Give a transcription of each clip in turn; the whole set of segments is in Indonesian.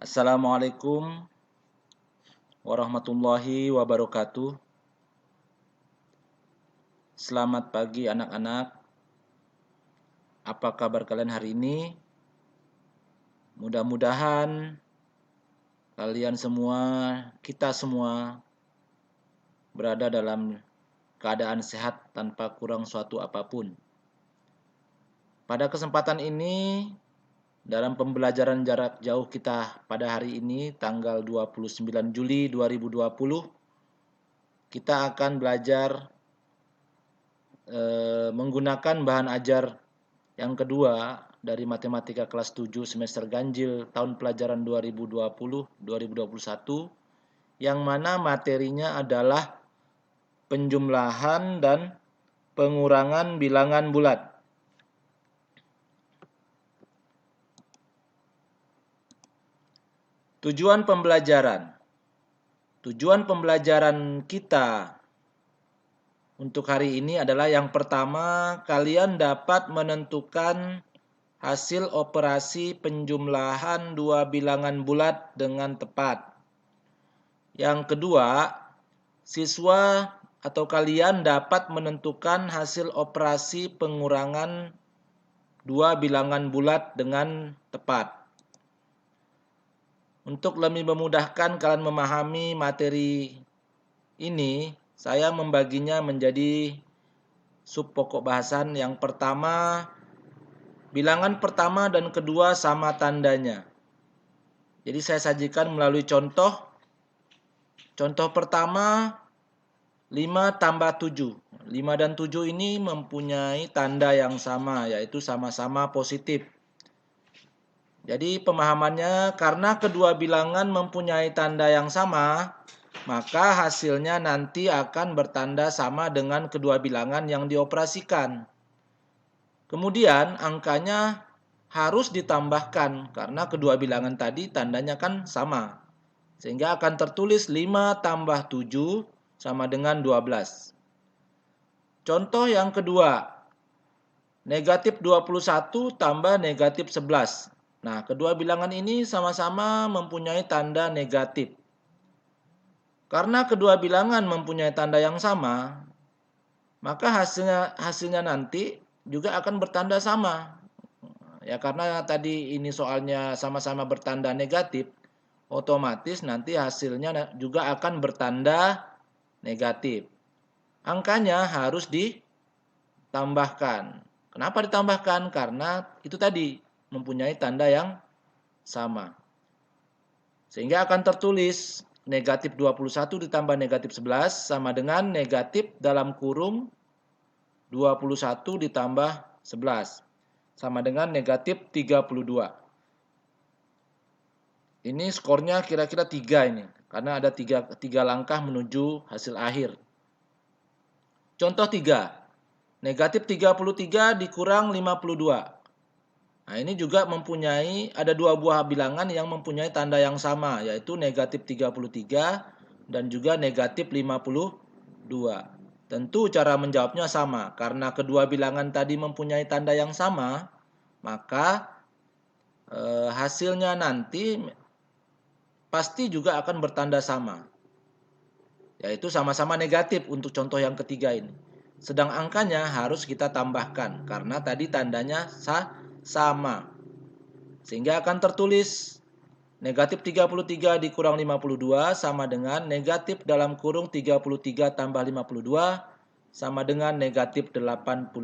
Assalamualaikum warahmatullahi wabarakatuh. Selamat pagi anak-anak. Apa kabar kalian hari ini? Mudah-mudahan kalian semua, kita semua berada dalam keadaan sehat tanpa kurang suatu apapun. Pada kesempatan ini, dalam pembelajaran jarak jauh kita pada hari ini, tanggal 29 Juli 2020, kita akan belajar menggunakan bahan ajar yang kedua dari matematika kelas 7 semester ganjil tahun pelajaran 2020-2021, yang mana materinya adalah penjumlahan dan pengurangan bilangan bulat. Tujuan pembelajaran. Tujuan pembelajaran kita untuk hari ini adalah yang pertama, kalian dapat menentukan hasil operasi penjumlahan dua bilangan bulat dengan tepat. Yang kedua, siswa atau kalian dapat menentukan hasil operasi pengurangan dua bilangan bulat dengan tepat. Untuk lebih memudahkan kalian memahami materi ini, saya membaginya menjadi sub pokok bahasan. Yang pertama, bilangan pertama dan kedua sama tandanya. Jadi saya sajikan melalui contoh. Contoh pertama, 5 tambah 7. 5 dan 7 ini mempunyai tanda yang sama, yaitu sama-sama positif. Jadi pemahamannya, karena kedua bilangan mempunyai tanda yang sama, maka hasilnya nanti akan bertanda sama dengan kedua bilangan yang dioperasikan. Kemudian angkanya harus ditambahkan karena kedua bilangan tadi tandanya kan sama. Sehingga akan tertulis 5 tambah 7 sama dengan 12. Contoh yang kedua, negatif 21 tambah negatif 11. Nah, kedua bilangan ini sama-sama mempunyai tanda negatif. Karena kedua bilangan mempunyai tanda yang sama, maka hasilnya nanti juga akan bertanda sama. Ya, karena tadi ini soalnya sama-sama bertanda negatif, otomatis nanti hasilnya juga akan bertanda negatif. Angkanya harus ditambahkan. Kenapa ditambahkan? Karena itu tadi mempunyai tanda yang sama. Sehingga akan tertulis negatif 21 ditambah negatif 11 sama dengan negatif dalam kurung 21 ditambah 11 sama dengan negatif 32. Ini skornya kira-kira 3 ini, karena ada 3 langkah menuju hasil akhir. Contoh 3, negatif 33 dikurang 52. Nah, ini juga ada dua buah bilangan yang mempunyai tanda yang sama, yaitu negatif 33 dan juga negatif 52. Tentu cara menjawabnya sama, karena kedua bilangan tadi mempunyai tanda yang sama, maka hasilnya nanti pasti juga akan bertanda sama, yaitu sama-sama negatif untuk contoh yang ketiga ini. Sedang angkanya harus kita tambahkan, karena tadi tandanya sama. Sehingga akan tertulis negatif 33 dikurang 52 sama dengan negatif dalam kurung 33 tambah 52 sama dengan negatif 85.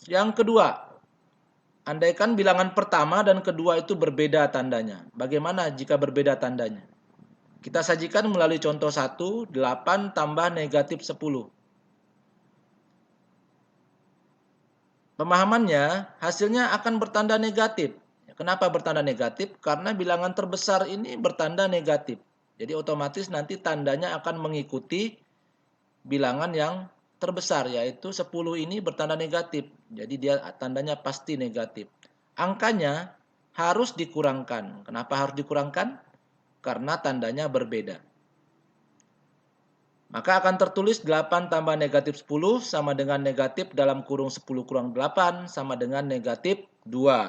Yang kedua, andaikan bilangan pertama dan kedua itu berbeda tandanya. Bagaimana jika berbeda tandanya? Kita sajikan melalui contoh 1, 8 tambah negatif 10. Pemahamannya, hasilnya akan bertanda negatif. Kenapa bertanda negatif? Karena bilangan terbesar ini bertanda negatif. Jadi otomatis nanti tandanya akan mengikuti bilangan yang terbesar, yaitu 10 ini bertanda negatif. Jadi dia tandanya pasti negatif. Angkanya harus dikurangkan. Kenapa harus dikurangkan? Karena tandanya berbeda. Maka akan tertulis 8 tambah negatif 10 sama dengan negatif dalam kurung 10 kurang 8 sama dengan negatif 2.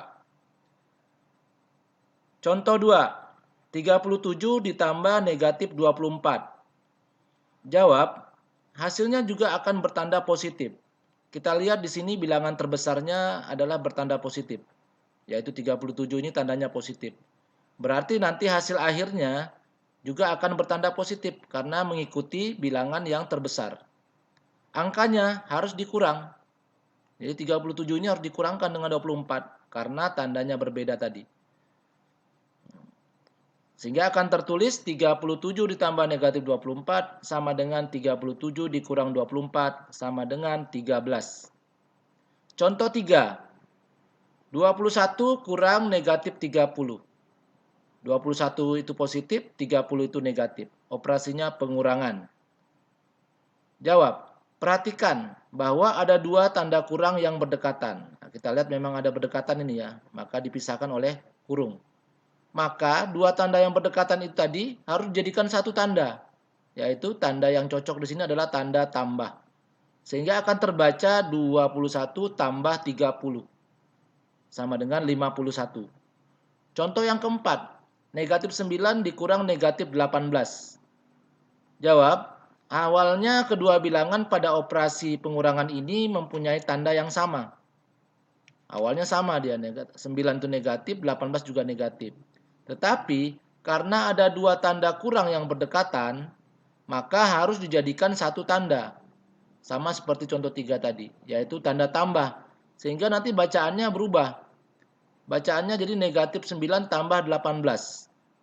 Contoh 2, 37 ditambah negatif 24. Jawab, hasilnya juga akan bertanda positif. Kita lihat di sini bilangan terbesarnya adalah bertanda positif, yaitu 37 ini tandanya positif. Berarti nanti hasil akhirnya juga akan bertanda positif karena mengikuti bilangan yang terbesar. Angkanya harus dikurang. Jadi 37 ini harus dikurangkan dengan 24 karena tandanya berbeda tadi. Sehingga akan tertulis 37 ditambah negatif 24 sama dengan 37 dikurang 24 sama dengan 13. Contoh 3. 21 kurang negatif 30. 21 itu positif, 30 itu negatif. Operasinya pengurangan. Jawab. Perhatikan bahwa ada dua tanda kurang yang berdekatan. Nah, kita lihat memang ada berdekatan ini ya. Maka dipisahkan oleh kurung. Maka dua tanda yang berdekatan itu tadi harus dijadikan satu tanda. Yaitu tanda yang cocok di sini adalah tanda tambah. Sehingga akan terbaca 21 tambah 30. Sama dengan 51. Contoh yang keempat. Negatif 9 dikurang negatif 18. Jawab. Awalnya kedua bilangan pada operasi pengurangan ini mempunyai tanda yang sama. Awalnya sama dia. 9 itu negatif, 18 juga negatif. Tetapi karena ada dua tanda kurang yang berdekatan, maka harus dijadikan satu tanda. Sama seperti contoh 3 tadi, yaitu tanda tambah. Sehingga nanti bacaannya berubah. Bacaannya jadi negatif 9 tambah 18.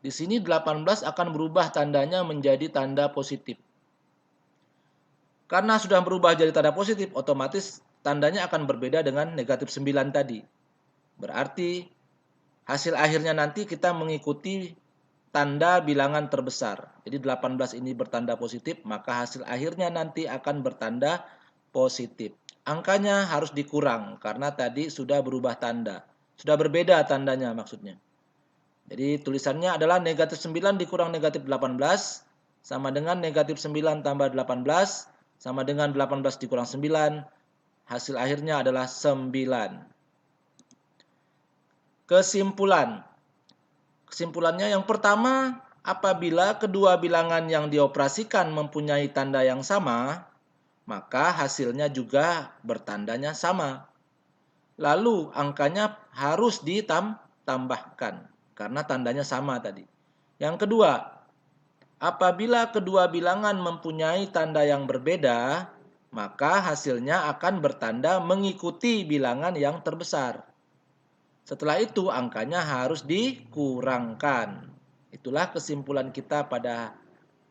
Di sini 18 akan berubah tandanya menjadi tanda positif. Karena sudah berubah jadi tanda positif, otomatis tandanya akan berbeda dengan negatif 9 tadi. Berarti hasil akhirnya nanti kita mengikuti tanda bilangan terbesar. Jadi 18 ini bertanda positif, maka hasil akhirnya nanti akan bertanda positif. Angkanya harus dikurang karena tadi sudah berubah tanda. Sudah berbeda tandanya maksudnya. Jadi tulisannya adalah negatif 9 dikurang negatif 18 sama dengan negatif 9 tambah 18 sama dengan 18 dikurang 9. Hasil akhirnya adalah 9. Kesimpulan. Kesimpulannya yang pertama, apabila kedua bilangan yang dioperasikan mempunyai tanda yang sama, maka hasilnya juga bertandanya sama. Lalu angkanya harus ditambahkan karena tandanya sama tadi. Yang kedua, apabila kedua bilangan mempunyai tanda yang berbeda, maka hasilnya akan bertanda mengikuti bilangan yang terbesar. Setelah itu angkanya harus dikurangkan. Itulah kesimpulan kita pada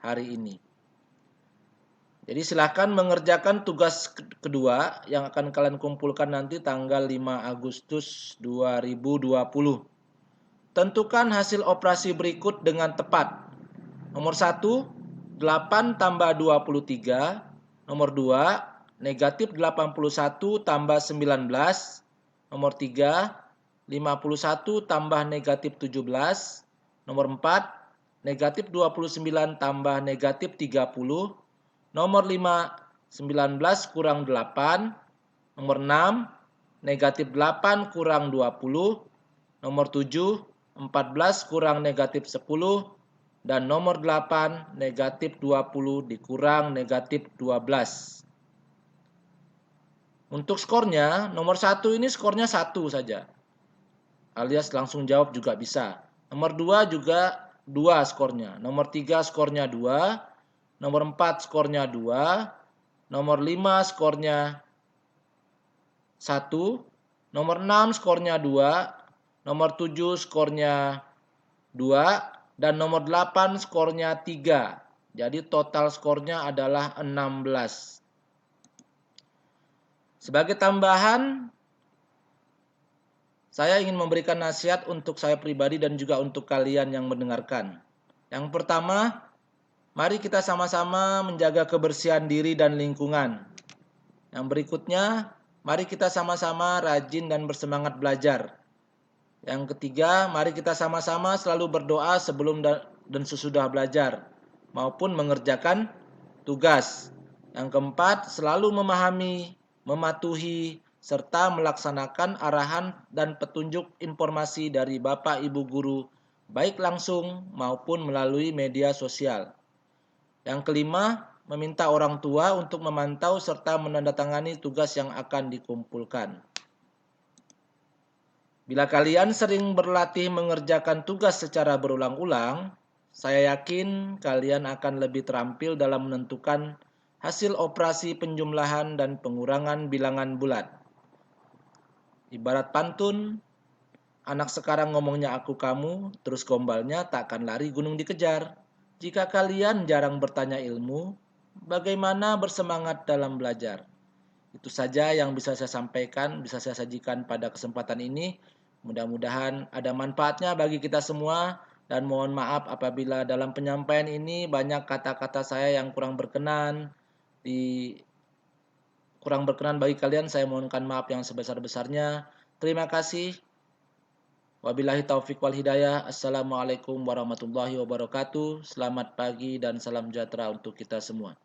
hari ini. Jadi silakan mengerjakan tugas kedua yang akan kalian kumpulkan nanti tanggal 5 Agustus 2020. Tentukan hasil operasi berikut dengan tepat. Nomor 1, 8 tambah 23. Nomor 2, negatif 81 tambah 19. Nomor 3, 51 tambah negatif 17. Nomor 4, negatif 29 tambah negatif 30. Nomor 5, 19 kurang 8. Nomor 6, negatif 8 kurang 20. Nomor 7, 14 kurang negatif 10. Dan nomor 8, negatif 20 dikurang negatif 12. Untuk skornya, nomor 1 ini skornya 1 saja. Alias langsung jawab juga bisa. Nomor 2 juga 2 skornya. Nomor 3 skornya 2. Nomor 4 skornya 2. Nomor 5 skornya 1. Nomor 6 skornya 2. Nomor 7 skornya 2. Dan nomor 8 skornya 3. Jadi total skornya adalah 16. Sebagai tambahan, saya ingin memberikan nasihat untuk saya pribadi dan juga untuk kalian yang mendengarkan. Yang pertama, mari kita sama-sama menjaga kebersihan diri dan lingkungan. Yang berikutnya, mari kita sama-sama rajin dan bersemangat belajar. Yang ketiga, mari kita sama-sama selalu berdoa sebelum dan sesudah belajar, maupun mengerjakan tugas. Yang keempat, selalu memahami, mematuhi, serta melaksanakan arahan dan petunjuk informasi dari Bapak Ibu Guru baik langsung maupun melalui media sosial. Yang kelima, meminta orang tua untuk memantau serta menandatangani tugas yang akan dikumpulkan. Bila kalian sering berlatih mengerjakan tugas secara berulang-ulang, saya yakin kalian akan lebih terampil dalam menentukan hasil operasi penjumlahan dan pengurangan bilangan bulat. Ibarat pantun, anak sekarang ngomongnya aku kamu, terus gombalnya takkan lari gunung dikejar. Jika kalian jarang bertanya ilmu, bagaimana bersemangat dalam belajar? Itu saja yang bisa saya sampaikan, bisa saya sajikan pada kesempatan ini. Mudah-mudahan ada manfaatnya bagi kita semua dan mohon maaf apabila dalam penyampaian ini banyak kata-kata saya yang kurang berkenan bagi kalian. Saya mohonkan maaf yang sebesar-besarnya. Terima kasih. Wabillahi taufik wal hidayah. Assalamualaikum warahmatullahi wabarakatuh. Selamat pagi dan salam sejahtera untuk kita semua.